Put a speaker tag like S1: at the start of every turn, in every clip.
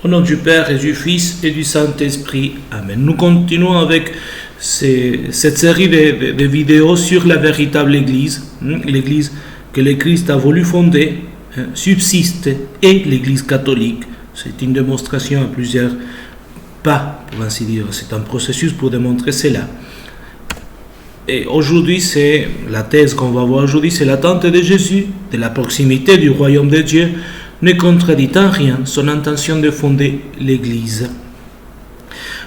S1: Au nom du Père et du Fils et du Saint-Esprit. Amen. Nous continuons avec cette série de vidéos sur la véritable Église. L'Église que le Christ a voulu fonder subsiste et l'Église catholique. C'est une démonstration à plusieurs pas, pour ainsi dire. C'est un processus pour démontrer cela. Et aujourd'hui, c'est la thèse qu'on va voir aujourd'hui, c'est l'attente de Jésus, de la proximité du royaume de Dieu, ne contredit en rien son intention de fonder l'Église.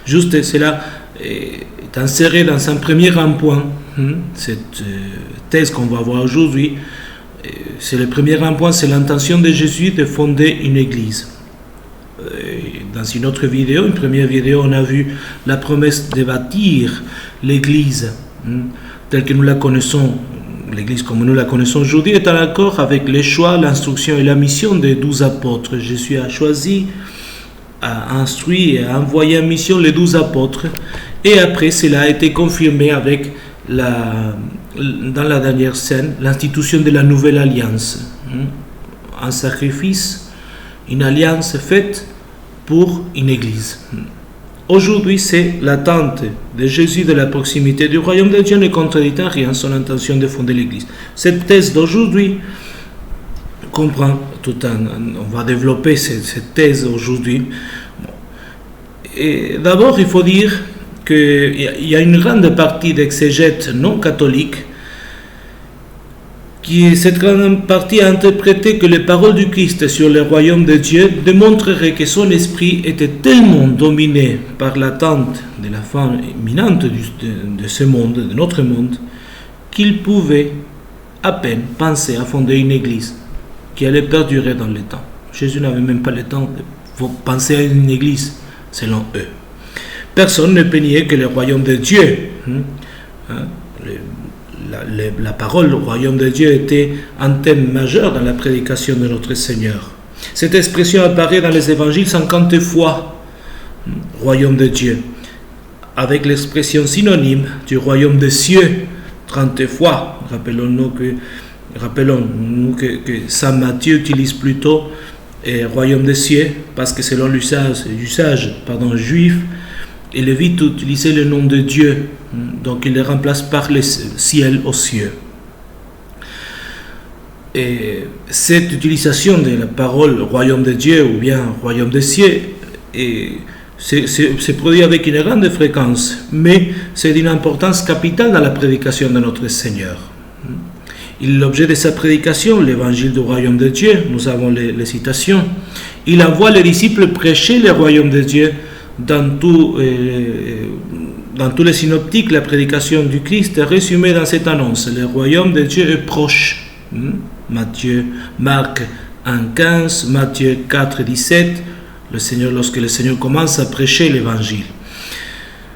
S1: Juste cela est inséré dans un premier point. Cette thèse qu'on va voir aujourd'hui, c'est le premier point, c'est l'intention de Jésus de fonder une Église. Dans une autre vidéo, une première vidéo, on a vu la promesse de bâtir l'Église telle que nous la connaissons. L'Église comme nous la connaissons aujourd'hui est en accord avec les choix, l'instruction et la mission des 12 apôtres. Jésus a choisi, a instruit et a envoyé en mission les 12 apôtres. Et après, cela a été confirmé avec dans la dernière scène, l'institution de la nouvelle alliance. Un sacrifice, une alliance faite pour une Église. Aujourd'hui, c'est l'attente de Jésus de la proximité du royaume de Dieu ne contredit en rien son intention de fonder l'Église. Cette thèse d'aujourd'hui comprend on va développer cette thèse aujourd'hui. Et d'abord, il faut dire qu'il y a une grande partie d'exégètes non catholiques cette grande partie a interprété que les paroles du Christ sur le royaume de Dieu démontreraient que son esprit était tellement dominé par l'attente de la fin imminente de ce monde, de notre monde, qu'il pouvait à peine penser à fonder une église qui allait perdurer dans le temps. Jésus n'avait même pas le temps de penser à une église, selon eux. Personne ne peut nier que le royaume de Dieu, la parole au royaume de Dieu était un thème majeur dans la prédication de notre Seigneur. Cette expression apparaît dans les évangiles 50 fois, royaume de Dieu, avec l'expression synonyme du royaume des cieux 30 fois. Rappelons-nous que Saint Matthieu utilise plutôt royaume des cieux parce que selon l'usage juif, il évite d'utiliser le nom de Dieu, donc il le remplace par le ciel aux cieux. Et cette utilisation de la parole royaume de Dieu ou bien royaume des cieux se produit avec une grande fréquence, mais c'est d'une importance capitale dans la prédication de notre Seigneur. Il est l'objet de sa prédication, l'évangile du royaume de Dieu, nous avons les citations. Il envoie les disciples prêcher le royaume de Dieu. Dans tous les synoptiques, la prédication du Christ est résumée dans cette annonce. Le royaume de Dieu est proche. Marc 1,15, Matthieu 4,17. Lorsque le Seigneur commence à prêcher l'évangile.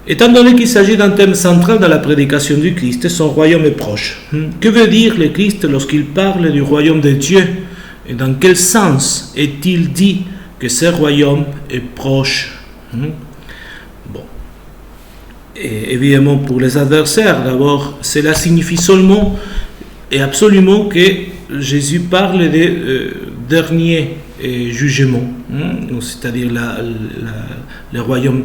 S1: Étant donné qu'il s'agit d'un thème central dans la prédication du Christ, son royaume est proche. Que veut dire le Christ lorsqu'il parle du royaume de Dieu? Et dans quel sens est-il dit que ce royaume est proche? Bon. Et évidemment, pour les adversaires, d'abord, cela signifie seulement et absolument que Jésus parle des derniers jugements, c'est-à-dire le royaume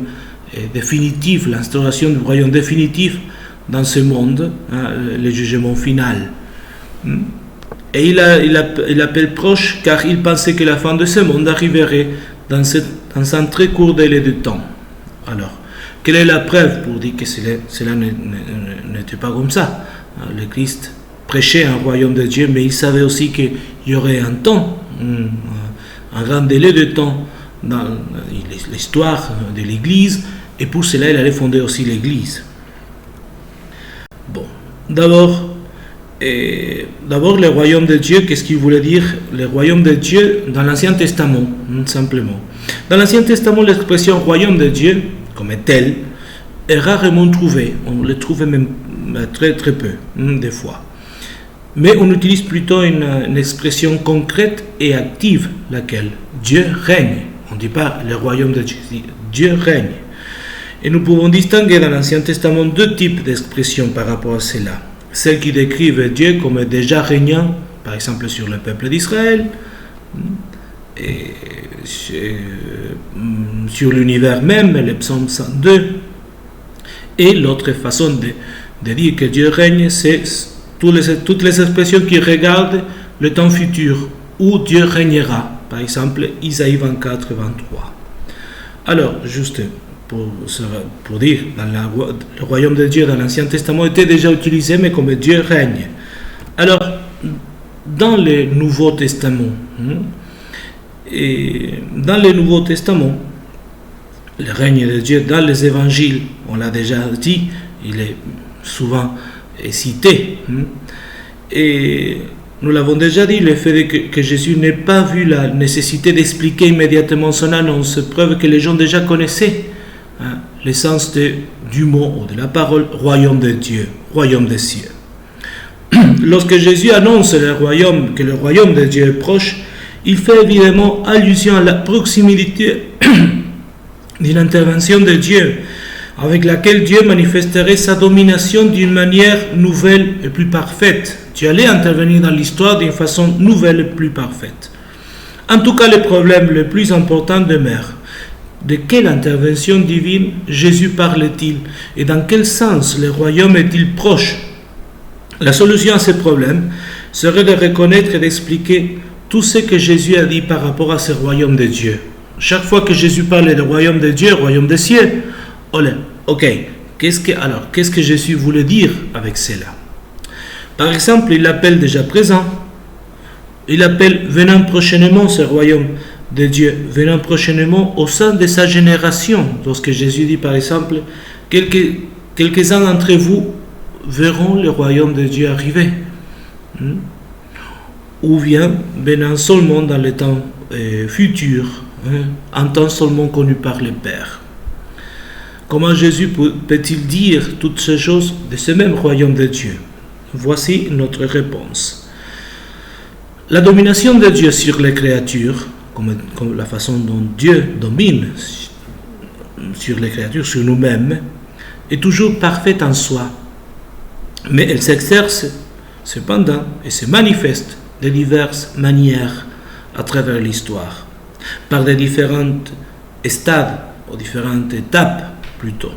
S1: définitif, l'instauration du royaume définitif dans ce monde, le jugement final. Et il appelle proche car il pensait que la fin de ce monde arriverait dans un très court délai de temps. Alors, quelle est la preuve pour dire que cela n'était pas comme ça? Le Christ prêchait un royaume de Dieu, mais il savait aussi qu'il y aurait un temps, un grand délai de temps dans l'histoire de l'Église, et pour cela, il allait fonder aussi l'Église. Bon, d'abord, le royaume de Dieu, qu'est-ce qu'il voulait dire? Le royaume de Dieu dans l'Ancien Testament, simplement. Dans l'Ancien Testament, l'expression royaume de Dieu, comme tel, est rarement trouvée. On le trouve même très très peu, des fois. Mais on utilise plutôt une expression concrète et active, laquelle Dieu règne. On ne dit pas le royaume de Dieu, Dieu règne. Et nous pouvons distinguer dans l'Ancien Testament deux types d'expressions par rapport à cela. Celles qui décrivent Dieu comme déjà régnant, par exemple sur le peuple d'Israël, et sur l'univers même, le psaume 102. Et l'autre façon de dire que Dieu règne, c'est toutes les expressions qui regardent le temps futur, où Dieu régnera. Par exemple, Isaïe 24, 23. Alors, juste pour dire, le royaume de Dieu dans l'Ancien Testament était déjà utilisé, mais comme Dieu règne. Alors, dans le Nouveau Testament, le règne de Dieu dans les évangiles, on l'a déjà dit, il est souvent cité. Et nous l'avons déjà dit, le fait que Jésus n'ait pas vu la nécessité d'expliquer immédiatement son annonce preuve que les gens déjà connaissaient l'essence du mot ou de la parole royaume de Dieu, royaume des cieux. Lorsque Jésus annonce que le royaume de Dieu est proche, il fait évidemment allusion à la proximité d'une intervention de Dieu, avec laquelle Dieu manifesterait sa domination d'une manière nouvelle et plus parfaite. Dieu allait intervenir dans l'histoire d'une façon nouvelle et plus parfaite. En tout cas, le problème le plus important demeure. De quelle intervention divine Jésus parle-t-il et dans quel sens le royaume est-il proche? La solution à ce problème serait de reconnaître et d'expliquer tout ce que Jésus a dit par rapport à ce royaume de Dieu. Chaque fois que Jésus parle du royaume de Dieu, royaume des cieux, ok, qu'est-ce que Jésus voulait dire avec cela? Par exemple, il l'appelle déjà présent. Il appelle venant prochainement ce royaume de Dieu, venant prochainement au sein de sa génération. Lorsque Jésus dit par exemple, quelques-uns d'entre vous verront le royaume de Dieu arriver. Ou bien venant seulement dans le temps futur, un temps seulement connu par le Père. Comment Jésus peut-il dire toutes ces choses de ce même royaume de Dieu? Voici notre réponse. La domination de Dieu sur les créatures, comme la façon dont Dieu domine sur les créatures, sur nous-mêmes, est toujours parfaite en soi. Mais elle s'exerce cependant et se manifeste de diverses manières à travers l'histoire, par des différents stades, ou différentes étapes plutôt.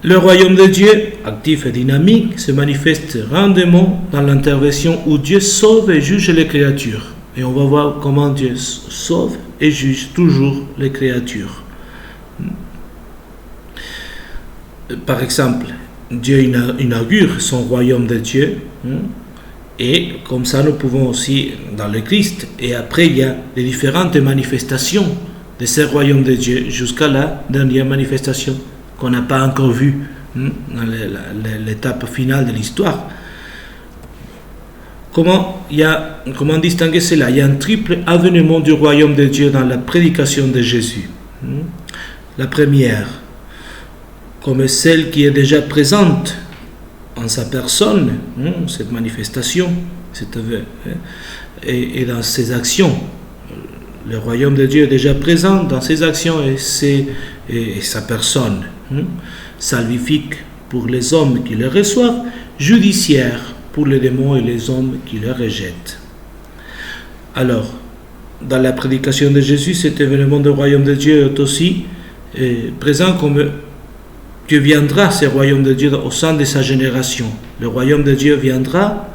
S1: Le royaume de Dieu, actif et dynamique, se manifeste rendement dans l'intervention où Dieu sauve et juge les créatures. Et on va voir comment Dieu sauve et juge toujours les créatures. Par exemple, Dieu inaugure son royaume de Dieu, et comme ça nous pouvons aussi dans le Christ, et après il y a les différentes manifestations de ce royaume de Dieu jusqu'à la dernière manifestation qu'on n'a pas encore vue dans l'étape finale de l'histoire. Comment distinguer cela? Il y a un triple avènement du royaume de Dieu dans la prédication de Jésus. La première, comme celle qui est déjà présente en sa personne, cette manifestation, et dans ses actions. Le royaume de Dieu est déjà présent dans ses actions et sa personne. Salvifique pour les hommes qui le reçoivent, judiciaire pour les démons et les hommes qui le rejettent. Alors, dans la prédication de Jésus, cet événement du royaume de Dieu est aussi présent comme Dieu viendra, ce royaume de Dieu, au sein de sa génération. Le royaume de Dieu viendra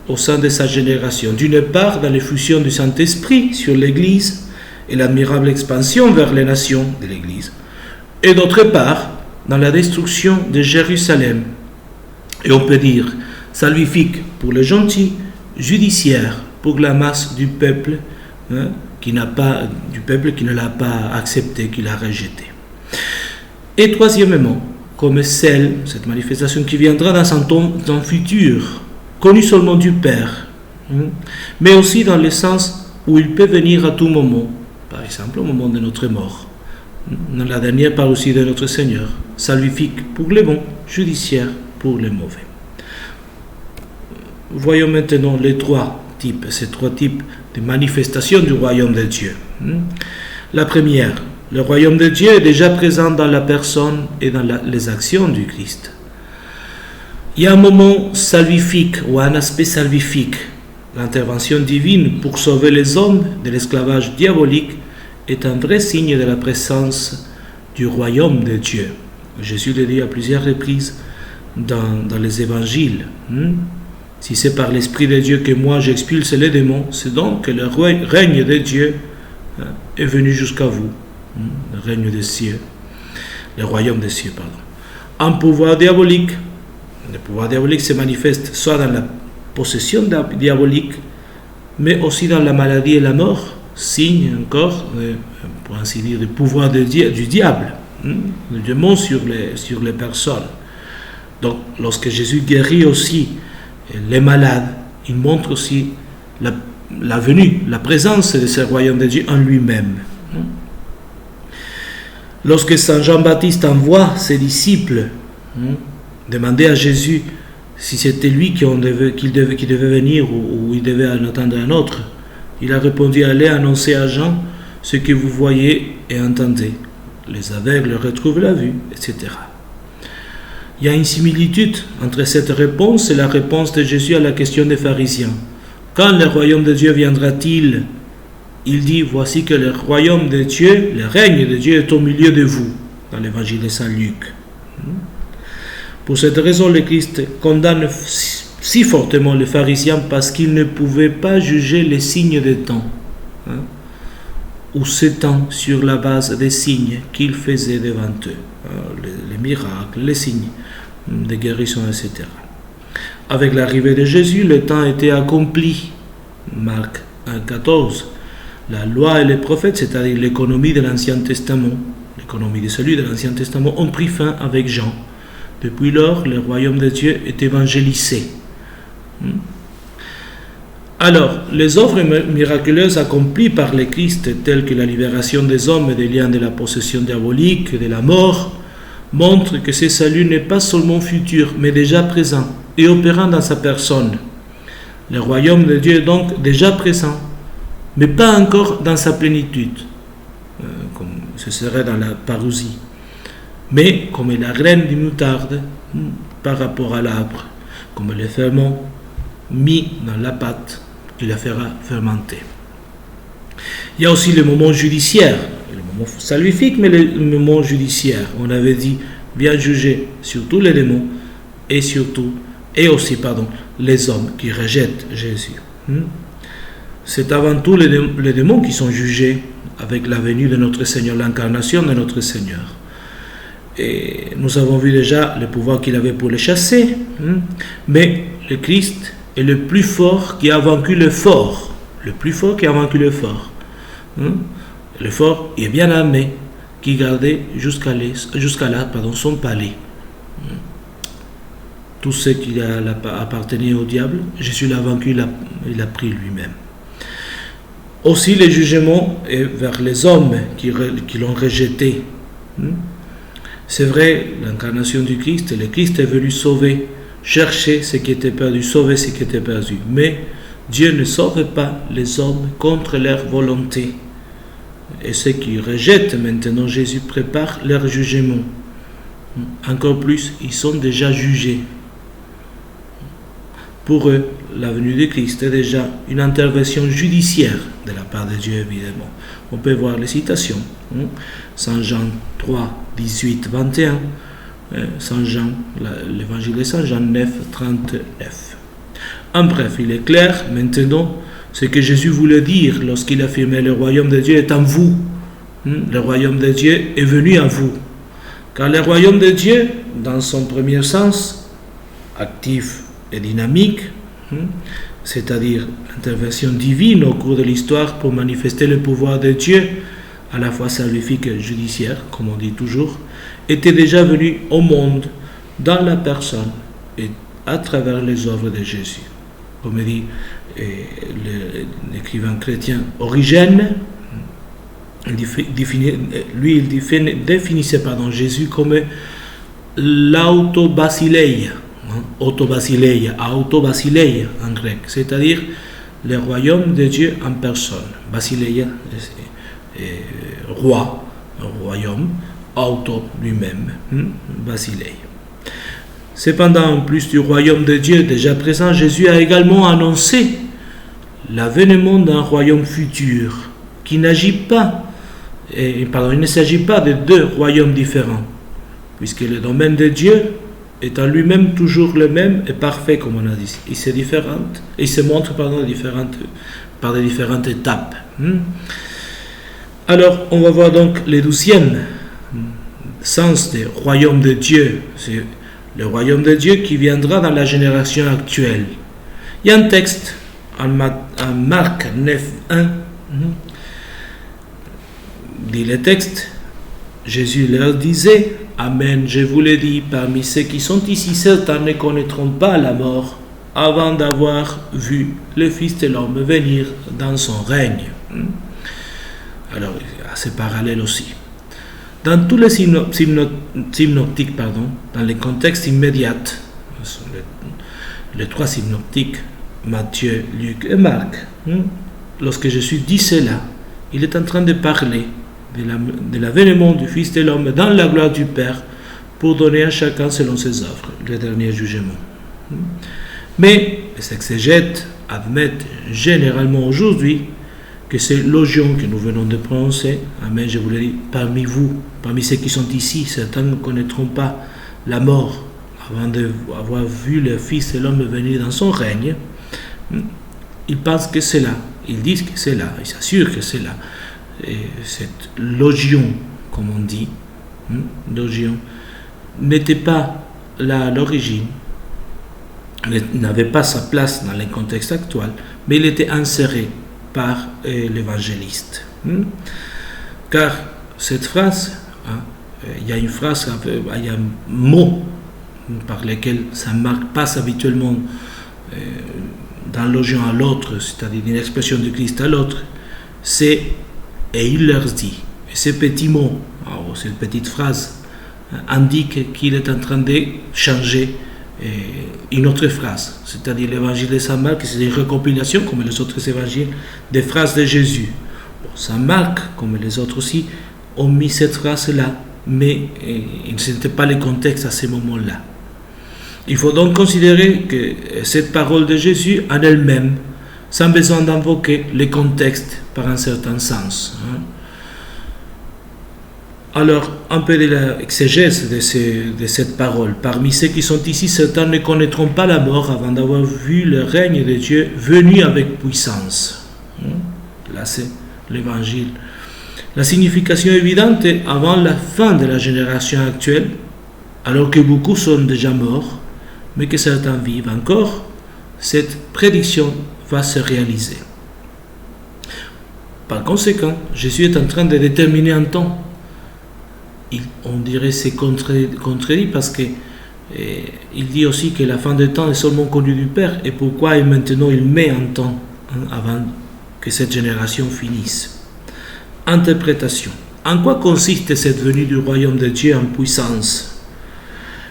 S1: au sein de sa génération. D'une part, dans l'effusion du Saint-Esprit sur l'Église et l'admirable expansion vers les nations de l'Église. Et d'autre part, dans la destruction de Jérusalem. Et on peut dire salvifique pour les gentils, judiciaire pour la masse du peuple, qui ne l'a pas accepté, qui l'a rejeté. Et troisièmement, comme cette manifestation qui viendra dans un temps futur, connu seulement du Père, mais aussi dans le sens où il peut venir à tout moment, par exemple au moment de notre mort. Dans la dernière parle aussi de notre Seigneur, salvifique pour les bons, judiciaire pour les mauvais. Voyons maintenant ces trois types de manifestations du royaume de Dieu. La première, le royaume de Dieu est déjà présent dans la personne et dans les actions du Christ. Il y a un moment salvifique ou un aspect salvifique l'intervention divine pour sauver les hommes de l'esclavage diabolique est un vrai signe de la présence du royaume de Dieu. Jésus le dit à plusieurs reprises dans les évangiles. Si c'est par l'Esprit de Dieu que moi j'expulse les démons, c'est donc que le règne de Dieu est venu jusqu'à vous. Le règne des cieux, le royaume des cieux, pardon. Un pouvoir diabolique, le pouvoir diabolique se manifeste soit dans la possession diabolique, mais aussi dans la maladie et la mort, signe encore, pour ainsi dire, du pouvoir du diable, le démon sur les personnes. Donc, lorsque Jésus guérit aussi les malades, il montre aussi la venue, la présence de ce royaume de Dieu en lui-même. Lorsque Saint Jean-Baptiste envoie ses disciples demander à Jésus si c'était lui qui devait venir ou il devait en attendre un autre, il a répondu: allez annoncer à Jean ce que vous voyez et entendez. Les aveugles retrouvent la vue, etc. Il y a une similitude entre cette réponse et la réponse de Jésus à la question des pharisiens. Quand le royaume de Dieu viendra-t-il? Il dit: voici que le royaume de Dieu, le règne de Dieu est au milieu de vous, dans l'évangile de Saint Luc. Pour cette raison, le Christ condamne si fortement les pharisiens parce qu'ils ne pouvaient pas juger les signes des temps, ou ces temps sur la base des signes qu'il faisait devant eux, les miracles, les signes de guérison, etc. Avec l'arrivée de Jésus, le temps était accompli. Marc 1,14. La loi et les prophètes, c'est-à-dire l'économie de l'Ancien Testament, l'économie de celui de l'Ancien Testament, ont pris fin avec Jean. Depuis lors, le royaume de Dieu est évangélisé. Alors, les œuvres miraculeuses accomplies par le Christ, telles que la libération des hommes des liens de la possession diabolique, de la mort, montrent que ce salut n'est pas seulement futur, mais déjà présent et opérant dans sa personne. Le royaume de Dieu est donc déjà présent, mais pas encore dans sa plénitude, comme ce serait dans la parousie, mais comme la graine de moutarde par rapport à l'arbre, comme le ferment mis dans la pâte qui la fera fermenter. Il y a aussi le moment judiciaire, le moment salvifique, mais le moment judiciaire. On avait dit bien juger surtout les démons et aussi les hommes qui rejettent Jésus. C'est avant tout les démons qui sont jugés avec la venue de notre Seigneur, l'incarnation de notre Seigneur. Et nous avons vu déjà le pouvoir qu'il avait pour les chasser, mais le Christ est le plus fort qui a vaincu le fort. Le plus fort qui a vaincu le fort. Le fort est bien armé, qui gardait jusqu'à là son palais. Tout ce qui appartenait au diable, Jésus l'a vaincu, il l'a pris lui-même. Aussi le jugement est vers les hommes qui l'ont rejeté. C'est vrai, l'incarnation du Christ, le Christ est venu sauver, chercher ce qui était perdu, sauver ce qui était perdu. Mais Dieu ne sauve pas les hommes contre leur volonté. Et ceux qui rejettent maintenant Jésus préparent leur jugement. Encore plus, ils sont déjà jugés. Pour eux, la venue de Christ est déjà une intervention judiciaire de la part de Dieu, évidemment. On peut voir les citations. Saint Jean 3, 18, 21. Saint Jean, l'évangile de Saint Jean 9, 39. En bref, il est clair maintenant ce que Jésus voulait dire lorsqu'il affirmait: le royaume de Dieu est en vous. Le royaume de Dieu est venu à vous. Car le royaume de Dieu, dans son premier sens, actif et dynamique, c'est-à-dire l'intervention divine au cours de l'histoire pour manifester le pouvoir de Dieu, à la fois salvifique et judiciaire, comme on dit toujours, était déjà venu au monde dans la personne et à travers les œuvres de Jésus. Comme dit l'écrivain chrétien Origène, il définissait Jésus comme l'autobasileia, autobasileia en grec, c'est-à-dire le royaume de Dieu en personne. Basileia, roi, royaume, auto lui-même, basileia. Cependant, en plus du royaume de Dieu déjà présent, Jésus a également annoncé l'avènement d'un royaume futur qui n'agit pas, il ne s'agit pas de deux royaumes différents, puisque le domaine de Dieu est en lui-même toujours le même et parfait, comme on a dit. Il se montre par des différentes étapes. Alors, on va voir donc le 12e sens du royaume de Dieu. C'est le royaume de Dieu qui viendra dans la génération actuelle. Il y a un texte en Marc 9, 1. Dit le texte, Jésus leur disait, Amen, je vous le dis, parmi ceux qui sont ici, certains ne connaîtront pas la mort avant d'avoir vu le Fils de l'homme venir dans son règne. Alors, il y a ces parallèles aussi. Dans tous les synoptiques, dans les contextes immédiats, les trois synoptiques, Matthieu, Luc et Marc, lorsque Jésus dit cela, il est en train de parler de l'avènement du Fils de l'homme dans la gloire du Père pour donner à chacun selon ses œuvres, le dernier jugement. Mais les exégètes admettent généralement aujourd'hui que c'est l'ogion que nous venons de prononcer, Amen, je vous le dis, parmi vous, parmi ceux qui sont ici, certains ne connaîtront pas la mort avant d'avoir vu le Fils de l'homme venir dans son règne. Ils pensent que c'est là, ils disent que c'est là, ils s'assurent que c'est là. Et cette logion, comme on dit, logion, n'était pas là à l'origine, n'avait pas sa place dans le contexte actuel, mais il était inséré par l'évangéliste. Car cette phrase, il y a une phrase, il y a un mot par lequel ça passe habituellement d'un logion à l'autre, c'est-à-dire d'une expression du Christ à l'autre, c'est « et il leur dit ». Et ce petit mot, cette petite phrase, indique qu'il est en train de changer une autre phrase, c'est-à-dire l'évangile de Saint Marc, c'est une recompilation, comme les autres évangiles, des phrases de Jésus. Saint Marc, comme les autres aussi, ont mis cette phrase-là, mais ce n'était pas le contexte à ce moment-là. Il faut donc considérer que cette parole de Jésus en elle-même, sans besoin d'invoquer le contexte par un certain sens. Alors, un peu de l'exégèse de cette parole. Parmi ceux qui sont ici, certains ne connaîtront pas la mort avant d'avoir vu le règne de Dieu venu avec puissance. Là, c'est l'évangile. La signification évidente est avant la fin de la génération actuelle, alors que beaucoup sont déjà morts, mais que certains vivent encore, cette prédiction va se réaliser. Par conséquent, Jésus est en train de déterminer un temps. On dirait que c'est contredit parce qu'il dit aussi que la fin des temps est seulement connue du Père, et pourquoi et maintenant il met un temps avant que cette génération finisse. Interprétation. En quoi consiste cette venue du royaume de Dieu en puissance?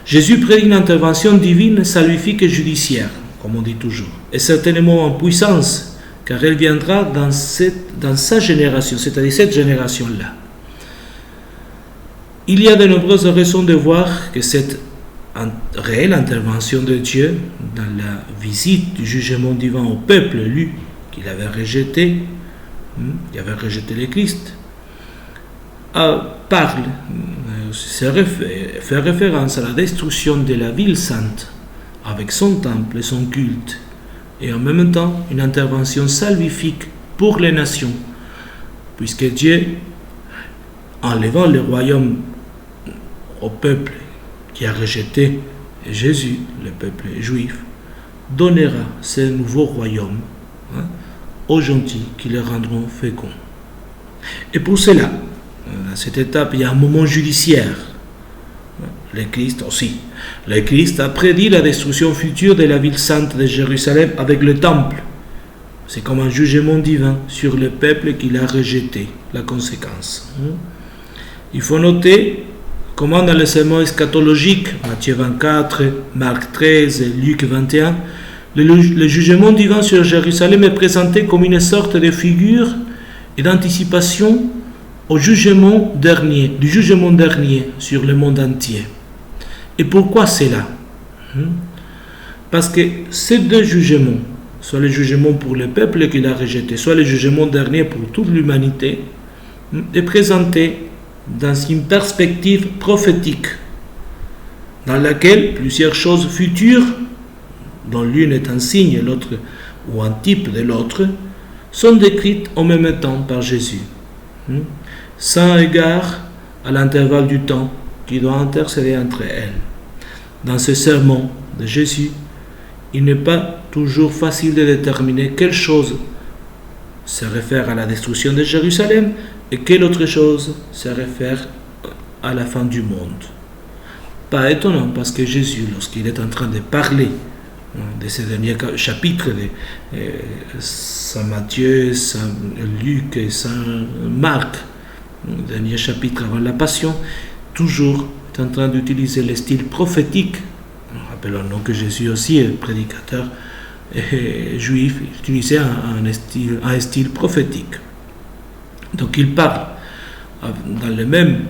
S1: Jésus prédit une intervention divine, salvifique et judiciaire, comme on dit toujours, et certainement en puissance, car elle viendra dans sa génération, c'est-à-dire cette génération-là. Il y a de nombreuses raisons de voir que cette réelle intervention de Dieu dans la visite du jugement divin au peuple élu qu'il avait rejeté, il avait rejeté le Christ, fait référence à la destruction de la ville sainte avec son temple et son culte, et en même temps une intervention salvifique pour les nations, puisque Dieu, enlevant le royaume au peuple qui a rejeté Jésus, le peuple juif, donnera ce nouveau royaume aux gentils qui le rendront féconds. Et pour cela, à cette étape, il y a un moment judiciaire. Le Christ aussi. Le Christ a prédit la destruction future de la ville sainte de Jérusalem avec le temple. C'est comme un jugement divin sur le peuple qu'il a rejeté, la conséquence. Il faut noter comment dans le sermon eschatologique, Matthieu 24, Marc 13, Luc 21, le jugement divin sur Jérusalem est présenté comme une sorte de figure et d'anticipation du jugement dernier sur le monde entier. Et pourquoi cela? Parce que ces deux jugements soit le jugement pour le peuple qu'il a rejeté, soit le jugement dernier pour toute l'humanité, est présenté dans une perspective prophétique, dans laquelle plusieurs choses futures, dont l'une est un signe et l'autre ou un type de l'autre, sont décrites en même temps par Jésus, sans égard à l'intervalle du temps qui doit intercéder entre elles. Dans ce sermon de Jésus, il n'est pas toujours facile de déterminer quelle chose se réfère à la destruction de Jérusalem et quelle autre chose se réfère à la fin du monde. Pas étonnant, parce que Jésus, lorsqu'il est en train de parler de ces derniers chapitres de Saint Matthieu, Saint Luc et Saint Marc, le dernier chapitre avant la Passion, toujours est en train d'utiliser le style prophétique. Rappelons-nous que Jésus aussi est prédicateur juif, il utilisait un style prophétique. Donc il parle dans le même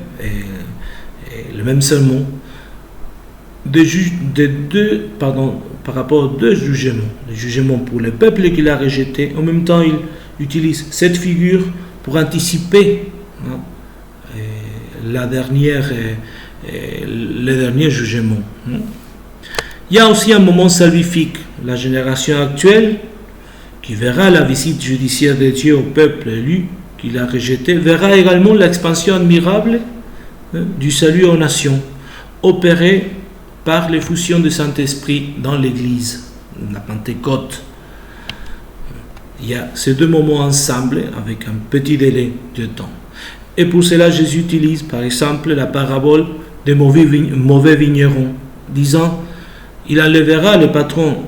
S1: sermon par rapport aux deux jugements. Le jugement pour le peuple qu'il a rejeté. En même temps, il utilise cette figure pour anticiper le dernier jugement. Il y a aussi un moment salvifique. La génération actuelle, qui verra la visite judiciaire de Dieu au peuple élu qu'il a rejeté, verra également l'expansion admirable du salut aux nations, opérée par l'effusion du Saint-Esprit dans l'Église, la Pentecôte. Il y a ces deux moments ensemble avec un petit délai de temps. Et pour cela, Jésus utilise par exemple la parabole des mauvais vignerons, disant: il enlèvera le patron,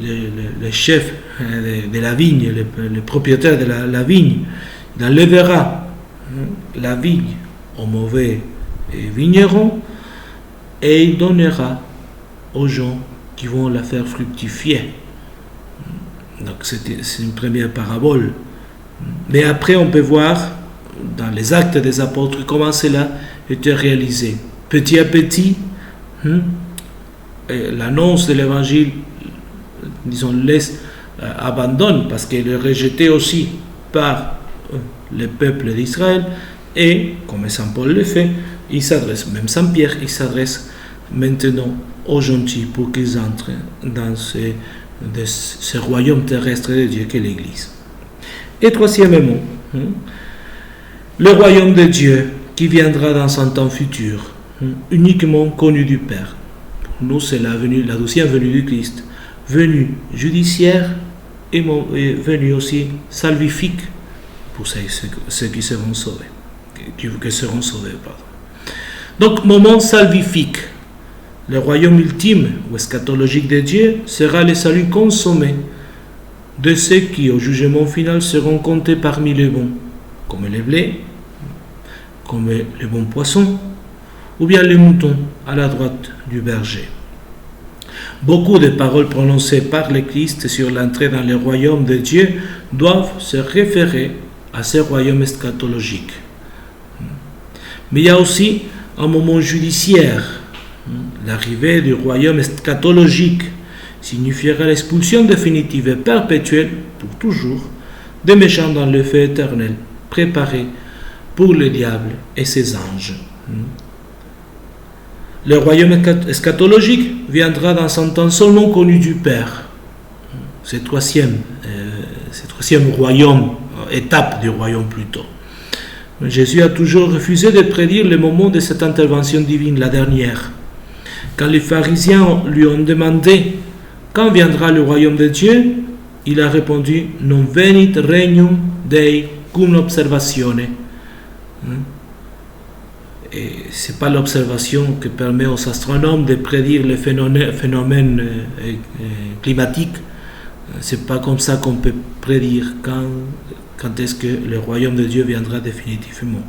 S1: le chef de la vigne, le propriétaire de la vigne, il enlèvera la vigne aux mauvais vignerons et il donnera aux gens qui vont la faire fructifier. Donc c'est une première parabole. Mais après on peut voir dans les actes des apôtres comment cela était réalisé. Petit à petit, l'annonce de l'évangile, disons, abandonne parce qu'elle est rejetée aussi par le peuple d'Israël, et comme Saint Paul le fait, il s'adresse, même Saint Pierre, il s'adresse maintenant aux gentils pour qu'ils entrent dans ce royaume terrestre de Dieu qu'est l'Église. Et troisièmement, le royaume de Dieu qui viendra dans un temps futur, uniquement connu du Père. Pour nous, c'est la deuxième venue du Christ, venue judiciaire et venue aussi salvifique pour ceux qui seront sauvés. Donc, moment salvifique. Le royaume ultime ou eschatologique de Dieu sera le salut consommé de ceux qui, au jugement final, seront comptés parmi les bons, comme les blés, comme les bons poissons, ou bien les moutons à la droite du berger. Beaucoup de paroles prononcées par le Christ sur l'entrée dans le royaume de Dieu doivent se référer à ce royaume eschatologique. Mais il y a aussi un moment judiciaire. L'arrivée du royaume eschatologique signifiera l'expulsion définitive et perpétuelle, pour toujours, des méchants dans le feu éternel, préparé pour le diable et ses anges. Le royaume eschatologique viendra dans un temps seulement connu du Père. C'est troisième royaume, étape du royaume plutôt. Jésus a toujours refusé de prédire le moment de cette intervention divine, la dernière. Quand les pharisiens lui ont demandé quand viendra le royaume de Dieu, il a répondu: Non venit regnum Dei cum observatione. Et ce n'est pas l'observation qui permet aux astronomes de prédire les phénomènes climatiques. Ce n'est pas comme ça qu'on peut prédire quand est-ce que le royaume de Dieu viendra définitivement.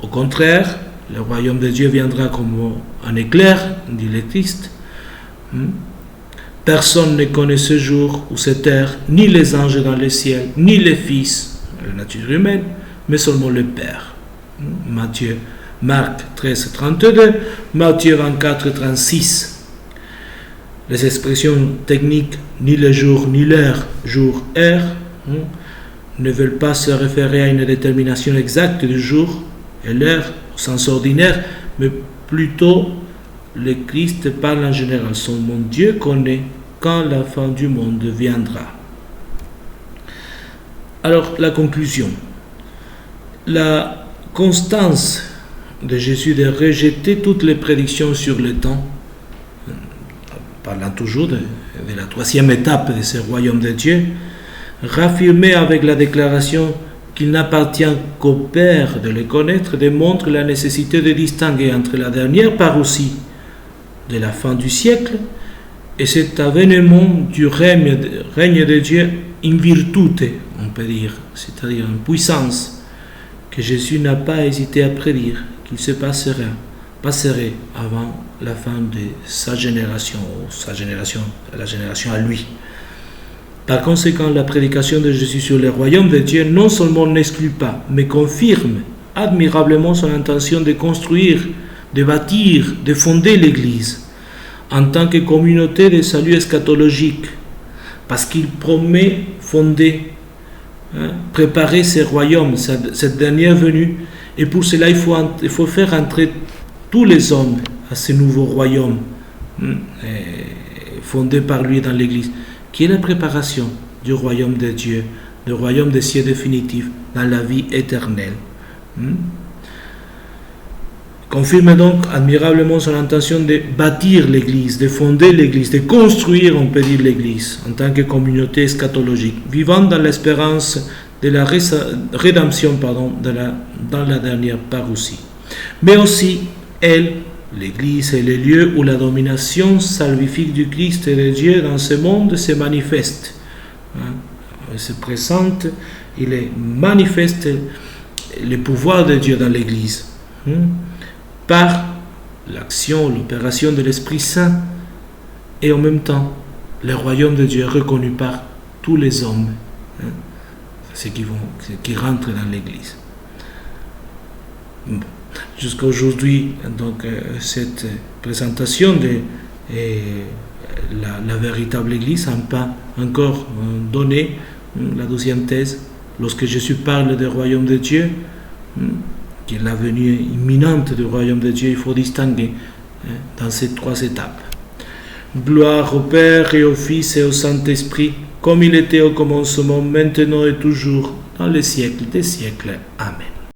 S1: Au contraire, le royaume de Dieu viendra comme un éclair, dit le Christ. Personne ne connaît ce jour ou cette heure, ni les anges dans le ciel, ni les fils, la nature humaine, mais seulement le Père. Marc 13, 32, Matthieu 24, 36. Les expressions techniques ni le jour ni l'heure, jour, heure, ne veulent pas se référer à une détermination exacte du jour et l'heure au sens ordinaire, mais plutôt le Christ parle en général. Mon Dieu connaît quand la fin du monde viendra. Alors, la conclusion. La constance de Jésus de rejeter toutes les prédictions sur le temps, parlant toujours de la troisième étape de ce royaume de Dieu, raffirmé avec la déclaration qu'il n'appartient qu'au Père de le connaître, démontre la nécessité de distinguer entre la dernière parousie de la fin du siècle et cet avènement du règne de Dieu in virtute, on peut dire, c'est-à-dire en puissance, que Jésus n'a pas hésité à prédire qu'il se passerait avant la fin de sa génération, ou la génération à lui. Par conséquent, la prédication de Jésus sur le royaume de Dieu non seulement n'exclut pas, mais confirme admirablement son intention de construire, de bâtir, de fonder l'Église en tant que communauté de salut eschatologique, parce qu'il promet fonder, préparer ce royaume, cette dernière venue, et pour cela il faut faire entrer tous les hommes à ce nouveau royaume fondé par lui dans l'Église, qui est la préparation du royaume de Dieu, du royaume des cieux définitifs dans la vie éternelle. Confirme donc admirablement son intention de bâtir l'Église, de fonder l'Église, de construire, on peut dire, l'Église en tant que communauté eschatologique, vivant dans l'espérance de la rédemption dans la dernière parousie. Mais aussi, l'Église est le lieu où la domination salvifique du Christ et de Dieu dans ce monde se manifeste. Il se présente, il manifeste le pouvoir de Dieu dans l'Église. Par l'action, l'opération de l'Esprit Saint, et en même temps, le royaume de Dieu est reconnu par tous les hommes, ceux qui rentrent dans l'Église. Jusqu'à aujourd'hui, donc, cette présentation de la véritable Église n'a pas encore donné la deuxième thèse. Lorsque Jésus parle du royaume de Dieu, qui est la venue imminente du royaume de Dieu, il faut distinguer dans ces trois étapes. Gloire au Père et au Fils et au Saint-Esprit, comme il était au commencement, maintenant et toujours, dans les siècles des siècles. Amen.